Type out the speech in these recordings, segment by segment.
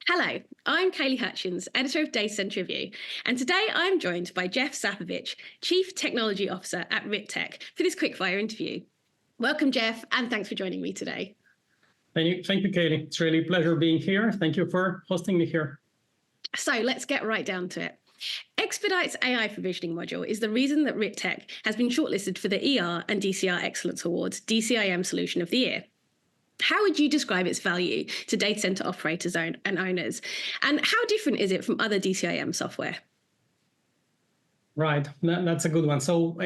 Hello, I'm Kaylee Hutchins, editor of DCR Interview, and today I'm joined by Jeff Sapovich, Chief Technology Officer at RiT for this quickfire interview. Welcome, Jeff, and thanks for joining me today. Thank you, Kaylee. It's really a pleasure being here. Thank you for hosting me here. So let's get right down to it. XpedITe's AI provisioning module is the reason that RiT has been shortlisted for the ER and DCR Excellence Awards DCIM Solution of the Year. How would you describe its value to data center operators and owners? And how different is it from other DCIM software? Right, that's a good one. So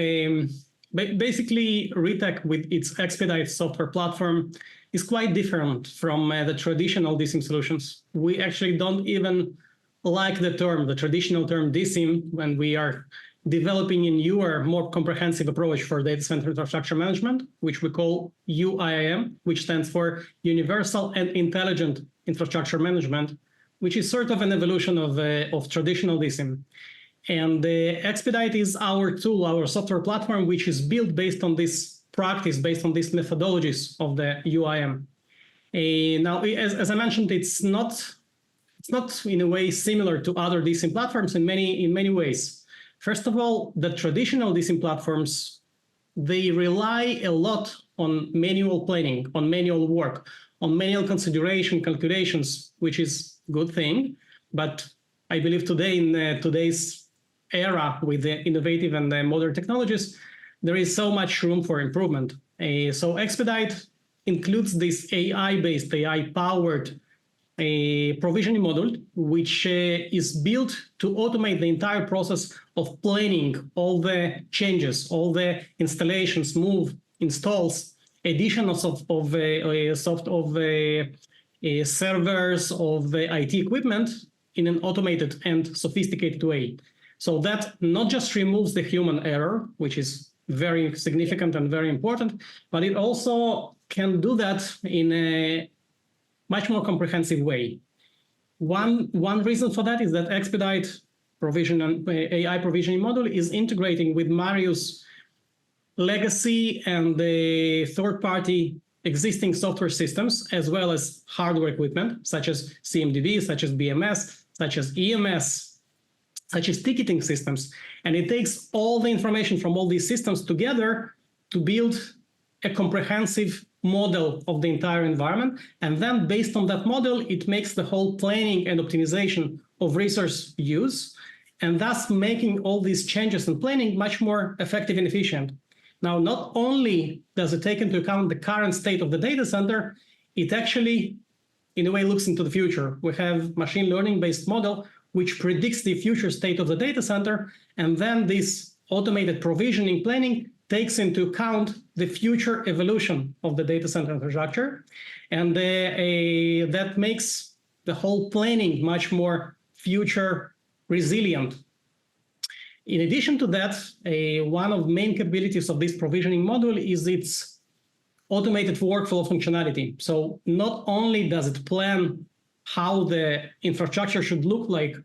basically, RiT with its XpedITe software platform is quite different from the traditional DCIM solutions. We actually don't even like the traditional term DCIM, when we are developing a newer, more comprehensive approach for data center infrastructure management, which we call UIM, which stands for Universal and Intelligent Infrastructure Management, which is sort of an evolution of traditional DCIM. And XpedITe is our tool, our software platform, which is built based on this practice, based on these methodologies of the UIM. Now, as I mentioned, it's not in a way similar to other DCIM platforms in many ways. First of all, the traditional DCIM platforms, they rely a lot on manual planning, on manual work, on manual consideration, calculations, which is a good thing. But I believe today, in today's era with the innovative and the modern technologies, there is so much room for improvement. So XpedITe includes this AI-based, AI-powered provisioning module, which is built to automate the entire process of planning all the changes, all the installations, installs, additions of servers, of IT equipment in an automated and sophisticated way. So that not just removes the human error, which is very significant and very important, but it also can do that in a much more comprehensive way. One reason for that is that XpedITe AI provisioning module is integrating with Marius legacy and the third-party existing software systems, as well as hardware equipment, such as CMDB, such as BMS, such as EMS, such as ticketing systems. And it takes all the information from all these systems together to build a comprehensive model of the entire environment. And then based on that model, it makes the whole planning and optimization of resource use, and thus making all these changes in planning much more effective and efficient. Now, not only does it take into account the current state of the data center, it actually, in a way, looks into the future. We have machine learning-based model, which predicts the future state of the data center, and then this automated provisioning planning takes into account the future evolution of the data center infrastructure. And that makes the whole planning much more future resilient. In addition to that, one of the main capabilities of this provisioning module is its automated workflow functionality. So not only does it plan how the infrastructure should look like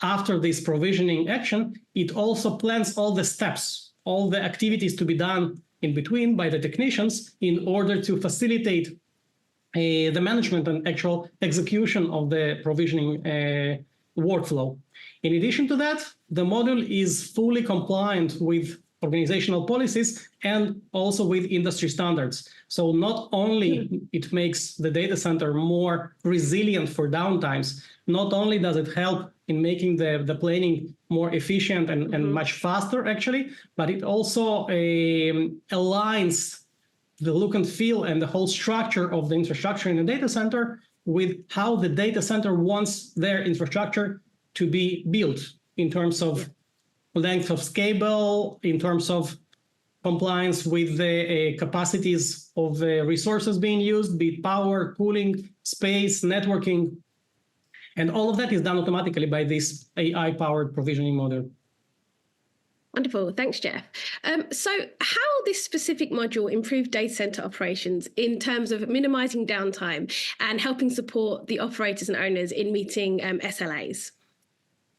after this provisioning action, it also plans all the steps, all the activities to be done in between by the technicians in order to facilitate the management and actual execution of the provisioning workflow. In addition to that, the module is fully compliant with organizational policies and also with industry standards. So not only it makes the data center more resilient for downtimes, not only does it help in making the planning more efficient and much faster, actually, but it also aligns the look and feel and the whole structure of the infrastructure in the data center with how the data center wants their infrastructure to be built in terms of length of cable, in terms of compliance with the capacities of the resources being used, be it power, cooling, space, networking. And all of that is done automatically by this AI-powered provisioning module. Wonderful. Thanks, Jeff. So how will this specific module improve data center operations in terms of minimizing downtime and helping support the operators and owners in meeting SLAs?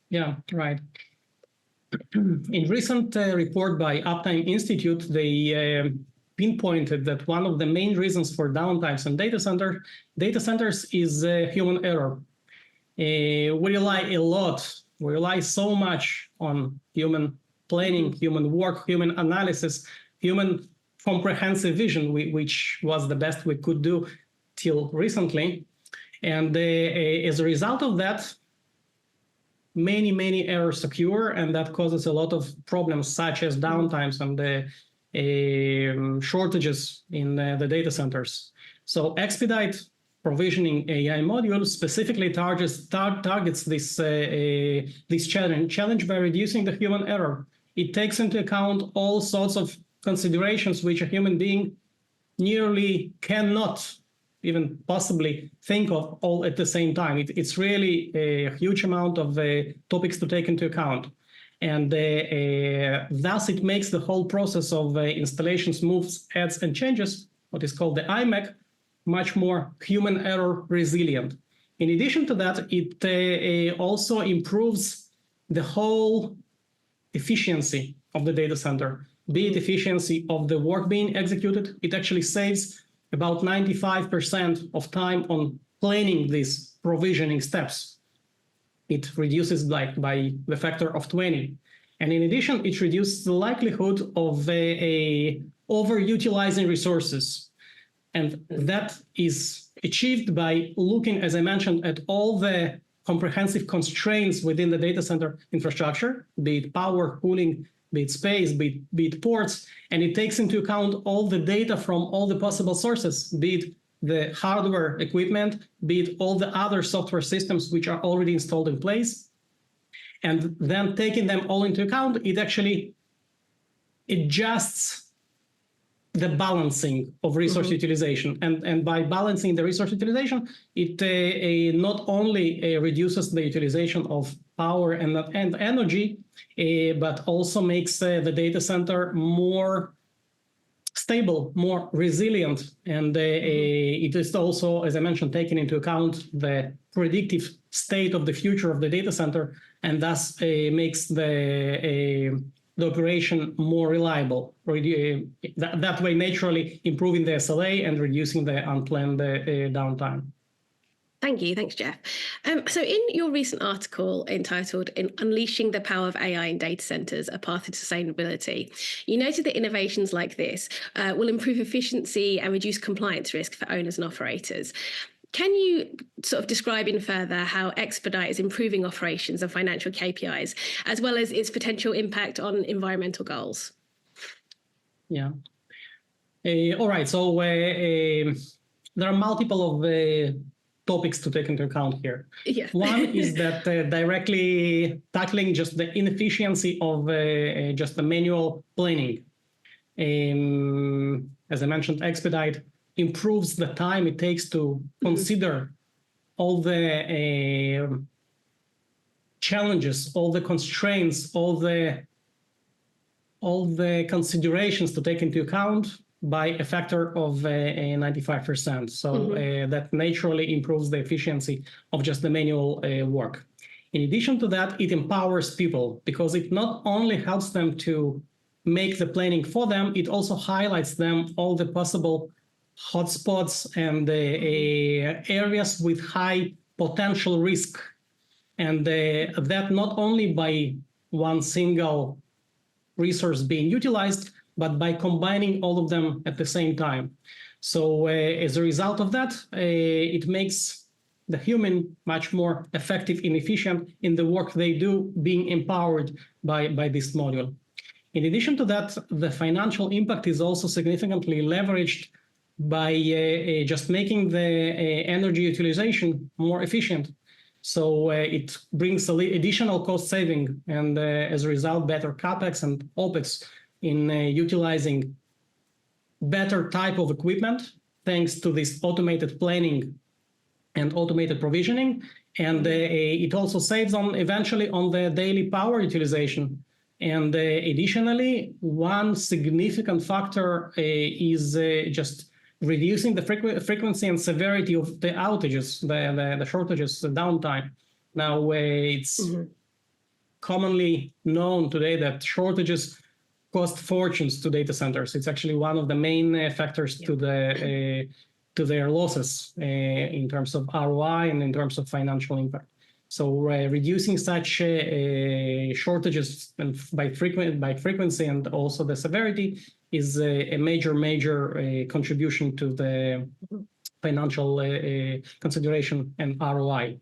Yeah, right. In recent report by Uptime Institute, they pinpointed that one of the main reasons for downtimes in data centers is human error. we rely a lot, we rely so much on human planning, human work, human analysis, human comprehensive vision, which was the best we could do till recently. And as a result of that, many errors occur, and that causes a lot of problems such as downtimes and shortages in the data centers. So XpedITe provisioning AI module specifically targets this challenge by reducing the human error. It takes into account all sorts of considerations which a human being nearly cannot even possibly think of all at the same time. It's really a huge amount of topics to take into account. And thus it makes the whole process of installations, moves, adds, and changes, what is called the IMEC, much more human error resilient. In addition to that, it also improves the whole efficiency of the data center, be it efficiency of the work being executed. It actually saves about 95% of time on planning these provisioning steps. It reduces by the factor of 20. And in addition, it reduces the likelihood of overutilizing resources. And that is achieved by looking, as I mentioned, at all the comprehensive constraints within the data center infrastructure, be it power, cooling, be it space, be it ports, and it takes into account all the data from all the possible sources, be it the hardware equipment, be it all the other software systems which are already installed in place. And then taking them all into account, it actually adjusts the balancing of resource utilization. And by balancing the resource utilization, it not only reduces the utilization of power and energy, but also makes the data center more stable, more resilient. And it is also, as I mentioned, taking into account the predictive state of the future of the data center, and thus makes the operation more reliable. That way, naturally improving the SLA and reducing the unplanned downtime. Thank you. Thanks, Jeff. So in your recent article entitled Unleashing the Power of AI in Data Centers, A Path to Sustainability, you noted that innovations like this will improve efficiency and reduce compliance risk for owners and operators. Can you sort of describe in further how XpedITe is improving operations and financial KPIs, as well as its potential impact on environmental goals? Yeah. All right. So there are multiple of topics to take into account here. Yeah. One is that directly tackling just the inefficiency of just the manual planning. As I mentioned, XpedITe improves the time it takes to consider all the challenges, all the constraints, all the considerations to take into account by a factor of 95%. So that naturally improves the efficiency of just the manual work. In addition to that, it empowers people because it not only helps them to make the planning for them, it also highlights them all the possible hotspots and areas with high potential risk. And that not only by one single resource being utilized, but by combining all of them at the same time. So as a result of that, it makes the human much more effective and efficient in the work they do, being empowered by this module. In addition to that, the financial impact is also significantly leveraged by just making the energy utilization more efficient. So it brings additional cost saving and as a result, better CapEx and OpEx in utilizing better type of equipment thanks to this automated planning and automated provisioning. And it also saves on eventually on the daily power utilization. And additionally, one significant factor is just reducing the frequency and severity of the outages, the shortages, the downtime. Now, it's commonly known today that shortages cost fortunes to data centers. It's actually one of the main factors to their losses in terms of ROI and in terms of financial impact. So reducing such shortages and by frequency and also the severity is a major contribution to the financial consideration and ROI.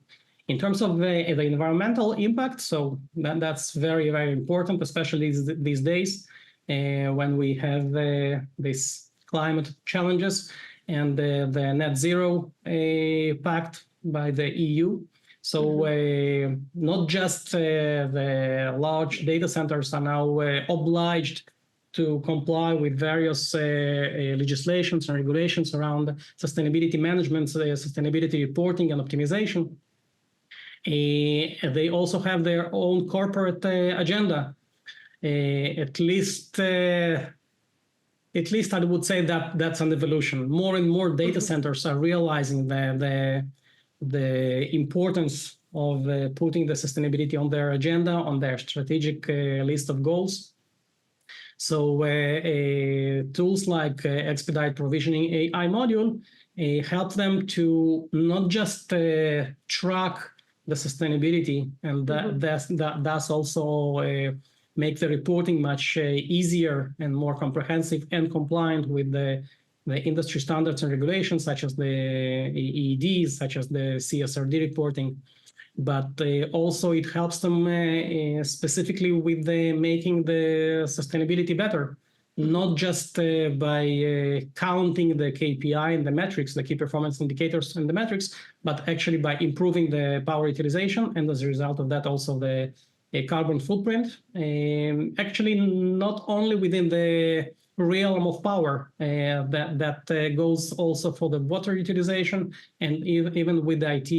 In terms of the environmental impact, so that's very important, especially these days when we have these climate challenges and the net zero pact by the EU. So not just the large data centers are now obliged to comply with various legislations and regulations around sustainability management, sustainability reporting and optimization. They also have their own corporate agenda. At least I would say that that's an evolution. More and more data centers are realizing the importance of putting the sustainability on their agenda, on their strategic list of goals. So tools like XpedITe Provisioning AI module help them to not just track the sustainability, and that's also make the reporting much easier and more comprehensive and compliant with the industry standards and regulations, such as the EEDs, such as the CSRD reporting. But also it helps them specifically with making the sustainability better, not just by counting the KPI and the metrics, the key performance indicators and the metrics, but actually by improving the power utilization, and as a result of that also the carbon footprint. Actually, not only within the realm of power, that goes also for the water utilization and even with the IT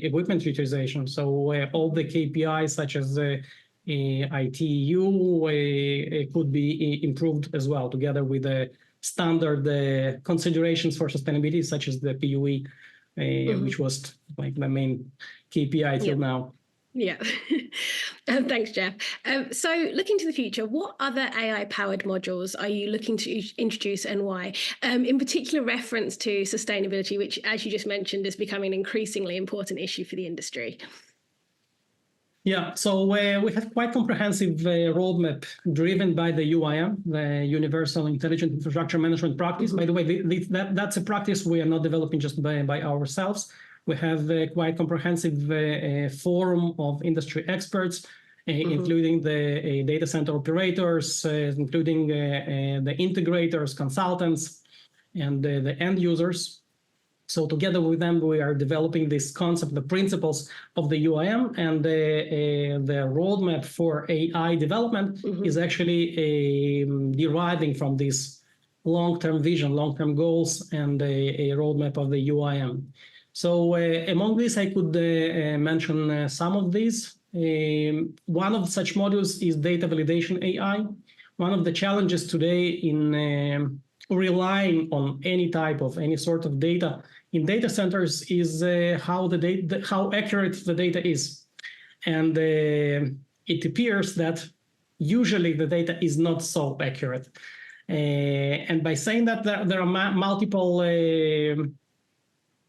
equipment utilization. So all the KPIs such as ITU could be improved as well, together with the standard considerations for sustainability, such as the PUE, which was like the main KPI till now. Yeah. Thanks, Jeff. So looking to the future, what other AI-powered modules are you looking to introduce and why? In particular reference to sustainability, which, as you just mentioned, is becoming an increasingly important issue for the industry. Yeah, so we have quite comprehensive roadmap driven by the UIM, the Universal Intelligent Infrastructure Management practice. By the way, that's a practice we are not developing just by ourselves. We have a quite comprehensive forum of industry experts, including the data center operators, including the integrators, consultants, and the end users. So together with them, we are developing this concept, the principles of the UIM, and the roadmap for AI development is actually deriving from this long-term vision, long-term goals, and a roadmap of the UIM. So among these, I could mention some of these. One of such modules is data validation AI. One of the challenges today in relying on any sort of data in data centers is how accurate the data is. And it appears that usually the data is not so accurate. And by saying that, there are multiple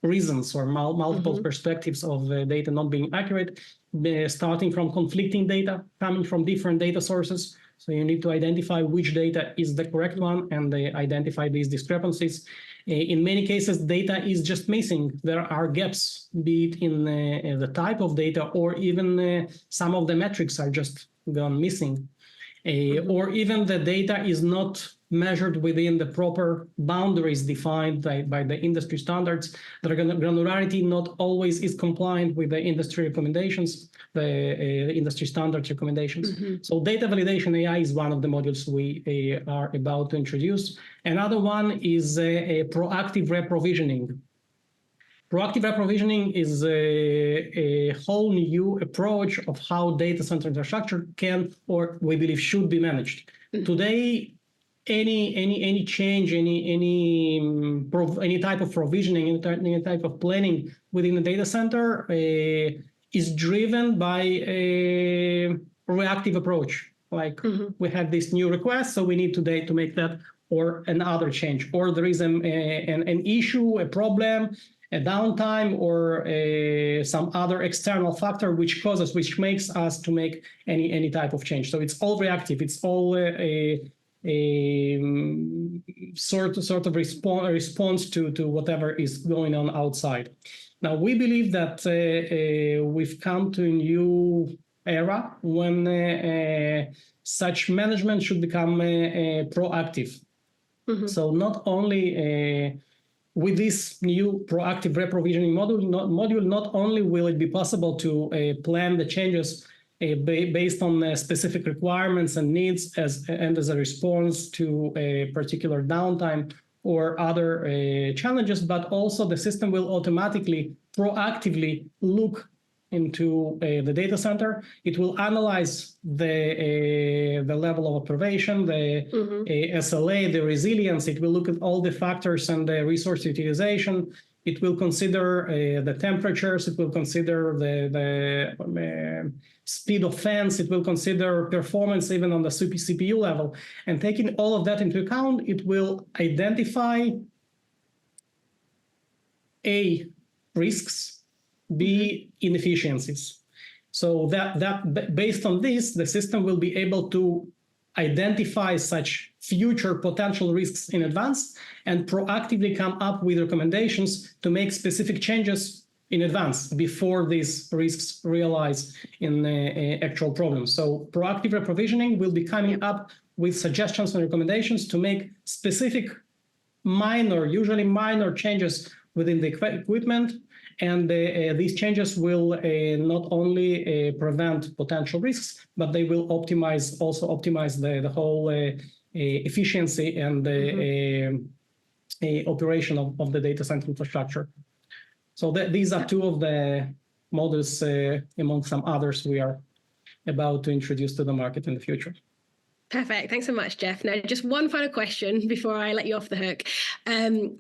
reasons or multiple perspectives of data not being accurate, starting from conflicting data coming from different data sources. So you need to identify which data is the correct one and identify these discrepancies. In many cases, data is just missing. There are gaps, be it in the type of data, or even some of the metrics are just gone missing. Or even the data is not measured within the proper boundaries defined by the industry standards. The granularity not always is compliant with the industry recommendations, the industry standards recommendations. So data validation AI is one of the modules we are about to introduce. Another one is a proactive reprovisioning. Proactive reprovisioning is a whole new approach of how data center infrastructure can, or we believe should be managed. Today, any change, any type of provisioning, any type of planning within the data center is driven by a reactive approach. Like we have this new request, so we need today to make that or another change, or there is an issue, a problem, a downtime or some other external factor which makes us to make any type of change. So it's all reactive. It's all a sort of response to whatever is going on outside. Now we believe that we've come to a new era when such management should become proactive. Mm-hmm. So not only with this new proactive reprovisioning module, not only will it be possible to plan the changes based on specific requirements and needs and as a response to a particular downtime or other challenges, but also the system will automatically, proactively look into the data center. It will analyze the level of operation, the SLA, the resilience. It will look at all the factors and the resource utilization. It will consider the temperatures. It will consider the speed of fans. It will consider performance even on the CPU level. And taking all of that into account, it will identify A, risks, B, inefficiencies. So that based on this, the system will be able to identify such future potential risks in advance and proactively come up with recommendations to make specific changes in advance before these risks realize in actual problems. So proactive reprovisioning will be coming up with suggestions and recommendations to make specific usually minor changes within the equipment. And these changes will not only prevent potential risks, but they will also optimize the whole efficiency and the operation of the data center infrastructure. So these are two of the models among some others we are about to introduce to the market in the future. Perfect. Thanks so much, Jeff. Now, just one final question before I let you off the hook.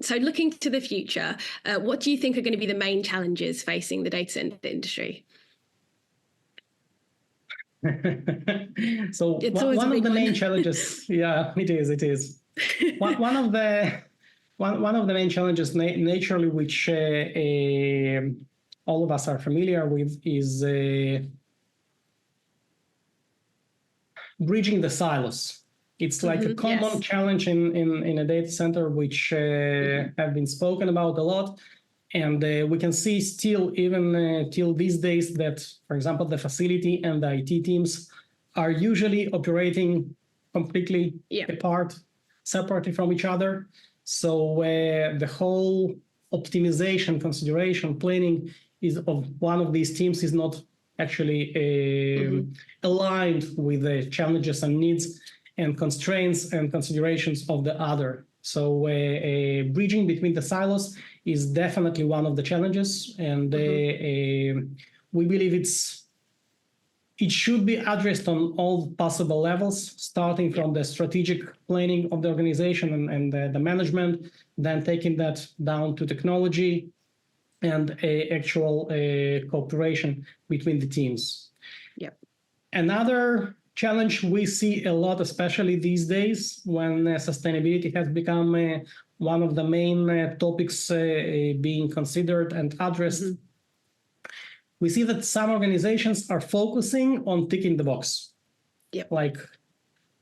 So looking to the future, what do you think are going to be the main challenges facing the data center industry? So one of the main challenges, yeah, it is. one of the main challenges naturally, which all of us are familiar with, is bridging the silos. It's like a common challenge in a data center, which have been spoken about a lot. And we can see still, even till these days, that, for example, the facility and the IT teams are usually operating completely apart, separately from each other. So the whole optimization, consideration, planning of one of these teams is not actually aligned with the challenges and needs and constraints and considerations of the other. So bridging between the silos is definitely one of the challenges, and we believe it should be addressed on all possible levels, starting from the strategic planning of the organization and the management, then taking that down to technology, and actual cooperation between the teams. Yep. Another challenge we see a lot, especially these days, when sustainability has become one of the main topics being considered and addressed. We see that some organizations are focusing on ticking the box. Yep. Like,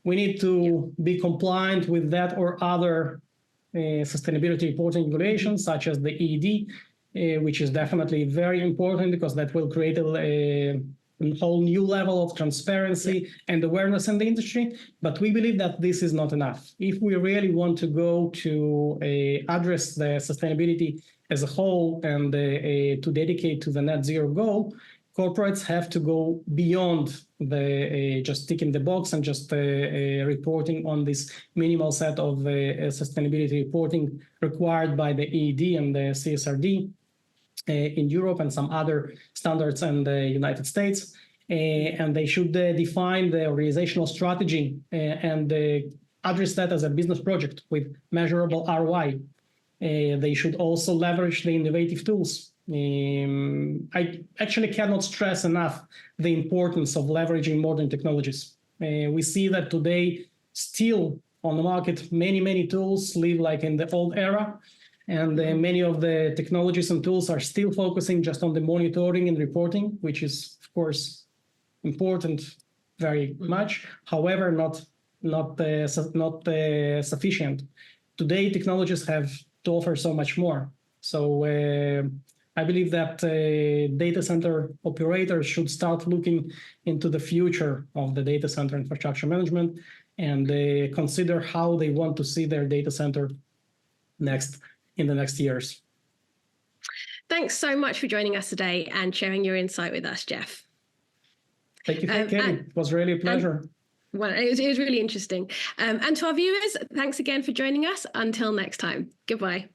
we need to be compliant with that or other sustainability reporting regulations, such as the EED, which is definitely very important because that will create a whole new level of transparency and awareness in the industry. But we believe that this is not enough. If we really want to go to address the sustainability as a whole and to dedicate to the net zero goal, corporates have to go beyond the just ticking the box and just reporting on this minimal set of sustainability reporting required by the EED and the CSRD in Europe and some other standards in the United States. And they should define the organizational strategy and address that as a business project with measurable ROI. They should also leverage the innovative tools. I actually cannot stress enough the importance of leveraging modern technologies. We see that today, still on the market, many tools live like in the old era. And many of the technologies and tools are still focusing just on the monitoring and reporting, which is, of course, important very much. However, not sufficient. Today, technologies have to offer so much more. So I believe that data center operators should start looking into the future of the data center infrastructure management and consider how they want to see their data center in the next years. Thanks so much for joining us today and sharing your insight with us, Jeff. Thank you, Katie. It was really a pleasure. Well, it was really interesting. And to our viewers, thanks again for joining us. Until next time, goodbye.